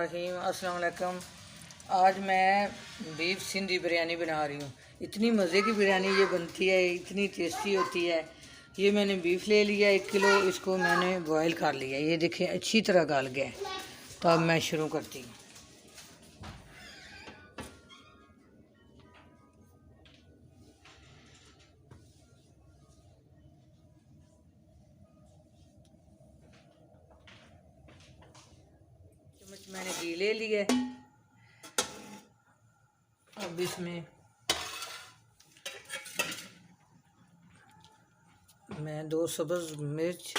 बिस्मिल्लाहिर्रहमानिर्रहीम। अस्सलाम वालेकुम। आज मैं बीफ सिंधी बिरयानी बना रही हूँ। इतनी मज़े की बिरयानी ये बनती है, इतनी टेस्टी होती है। ये मैंने बीफ ले लिया 1 किलो, इसको मैंने बॉयल कर लिया। ये देखें अच्छी तरह गल गया है। तो अब मैं शुरू करती हूँ। चम्मच मैंने घी ले लिया है। अब इसमें मैं 2 सब्ज़ मिर्च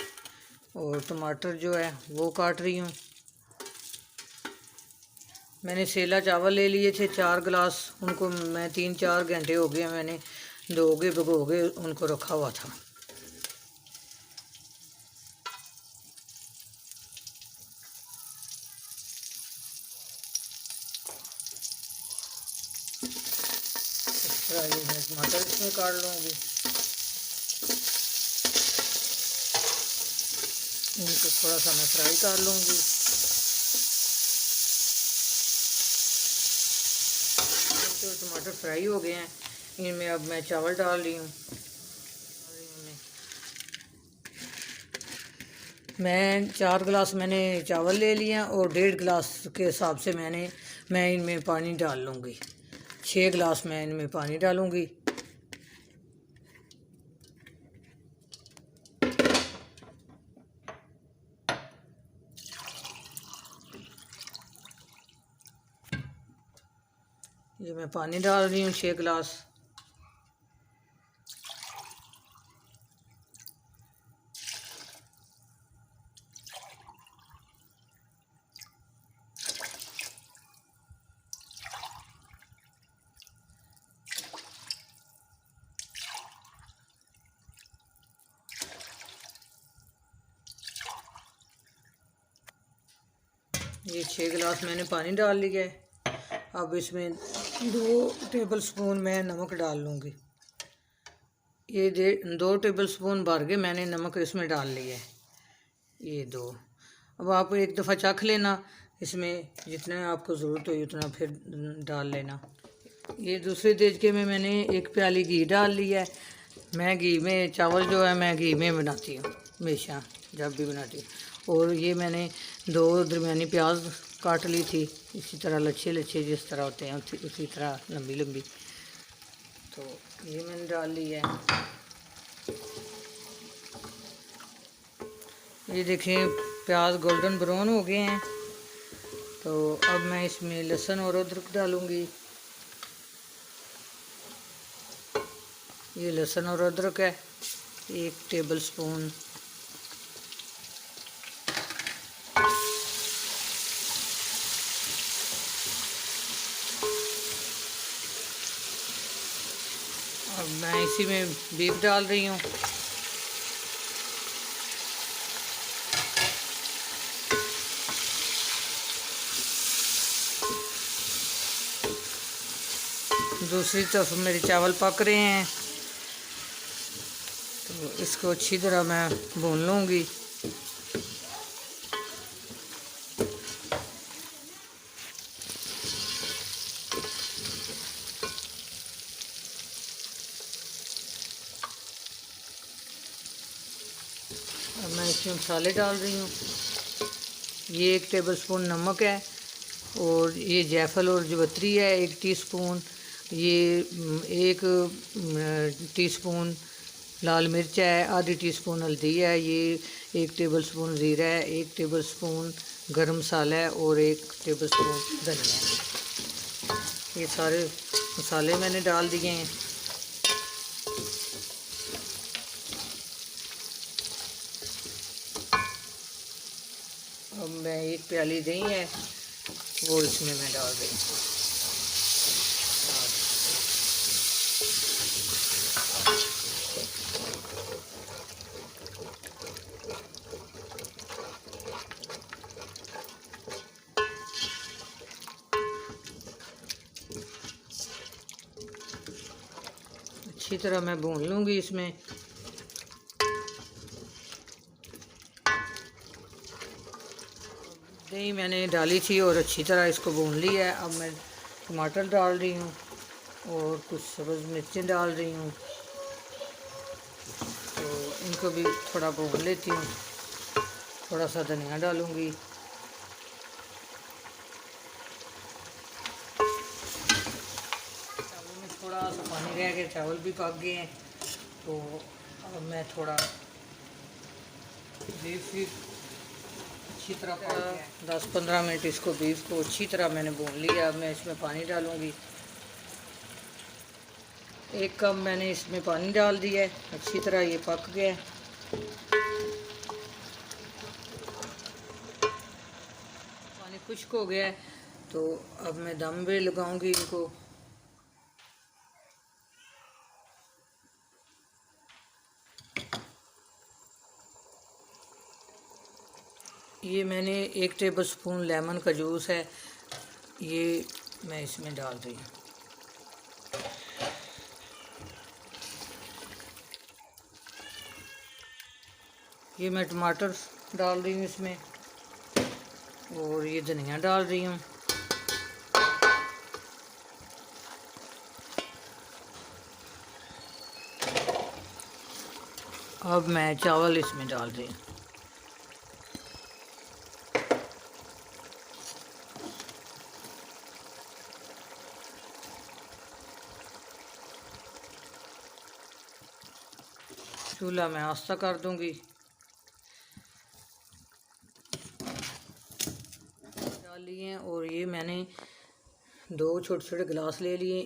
और टमाटर जो है वो काट रही हूँ। मैंने सेला चावल ले लिए थे 4 गिलास, उनको मैं 3-4 घंटे हो गए मैंने भिगो के उनको रखा हुआ था। मैं टमाटर इसमें काट लूँगी। इनको थोड़ा सा मैं फ्राई कर लूँगी। तो टमाटर फ्राई हो गए हैं, इनमें अब मैं चावल डाल रही हूँ। मैं 4 गिलास मैंने चावल ले लिए हैं और 1.5 गिलास के हिसाब से मैं इनमें पानी डाल लूँगी। 6 गिलास मैं इनमें पानी डालूँगी। ये मैं पानी डाल रही हूँ 6 गिलास। ये 6 गिलास मैंने पानी डाल लिया है। अब इसमें 2 टेबल स्पून मैं नमक डाल लूँगी। ये 2 टेबल स्पून भर के मैंने नमक इसमें डाल लिया है। ये 2। अब आप एक दफ़ा चख लेना, इसमें जितना आपको ज़रूरत हो उतना फिर डाल लेना। ये दूसरे देचके में मैंने 1 प्याली घी डाल लिया है। मैं घी में चावल जो है मैं घी में बनाती हूँ हमेशा, जब भी बनाती हूँ। और ये मैंने 2 दरमियानी प्याज काट ली थी, इसी तरह लच्छे लच्छे जिस तरह होते हैं उसी तरह लंबी लंबी। तो ये मैंने डाल लिया है। ये देखें प्याज गोल्डन ब्राउन हो गए हैं। तो अब मैं इसमें लहसुन और अदरक डालूँगी। ये लहसुन और अदरक है 1 टेबल स्पून। अब मैं इसी में बीफ डाल रही हूँ। दूसरी तरफ मेरे चावल पक रहे हैं, तो इसको अच्छी तरह मैं भून लूँगी। अब मैं इसमें मसाले डाल रही हूँ। ये 1 टेबल स्पून नमक है, और ये जायफल और जवत्री है 1 टीस्पून। ये 1 टीस्पून लाल मिर्च है, आधी टीस्पून हल्दी है, ये 1 टेबल स्पून ज़ीरा है, 1 टेबल स्पून गरम मसाला है और 1 टेबल स्पून धनिया है। ये सारे मसाले मैंने डाल दिए हैं। अब मैं 1 प्याली दही है वो इसमें मैं डाल रही हूँ। अच्छी तरह मैं भून लूँगी इसमें। दही मैंने डाली थी और अच्छी तरह इसको भून लिया है। अब मैं टमाटर डाल रही हूँ और कुछ सब्ज़ मिर्चें डाल रही हूँ, तो इनको भी थोड़ा भून लेती हूँ। थोड़ा सा धनिया डालूँगी। चावल में थोड़ा सा पानी रह गया, चावल भी पक गए हैं। तो अब मैं थोड़ा बीफ भी अच्छी तरह 10-15 मिनट इसको बीफ को अच्छी तरह मैंने भून लिया। अब मैं इसमें पानी डालूँगी। 1 कप मैंने इसमें पानी डाल दिया है। अच्छी तरह ये पक गया है। पानी खुश्क हो गया है, तो अब मैं दम भी लगाऊंगी इनको। ये मैंने 1 टेबल स्पून लेमन का जूस है, ये मैं इसमें डाल रही हूँ। ये मैं टमाटर डाल रही हूँ इसमें और ये धनिया डाल रही हूँ। अब मैं चावल इसमें डाल रही हूँ। चूल्हा मैं आस्था कर दूंगी। डाल लिए और ये मैंने 2 छोटे-छोटे गिलास ले लिए।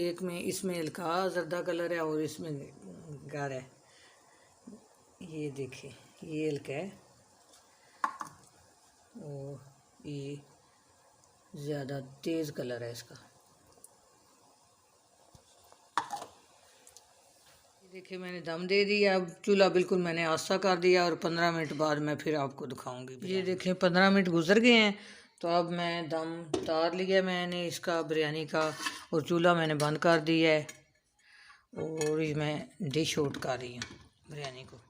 एक में इसमें हल्का जर्दा कलर है और इसमें गाढ़ा है। ये देखिए, ये हल्का है और ये ज़्यादा तेज़ कलर है इसका। देखिए मैंने दम दे दिया। अब चूल्हा बिल्कुल मैंने आस्था कर दिया और 15 मिनट बाद मैं फिर आपको दिखाऊंगी। ये देखिए 15 मिनट गुजर गए हैं, तो अब मैं दम उतार लिया मैंने इसका बिरयानी का और चूल्हा मैंने बंद कर दिया है और ये मैं डिश आउट कर रही हूँ बिरयानी को।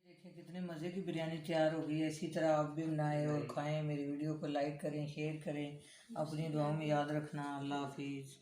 देखिए कितने मज़े की बिरयानी तैयार हो गई है। इसी तरह आप भी बनाएं और खाएं। मेरी वीडियो को लाइक करें, शेयर करें। अपनी दुआओं में याद रखना। अल्लाह हाफिज़।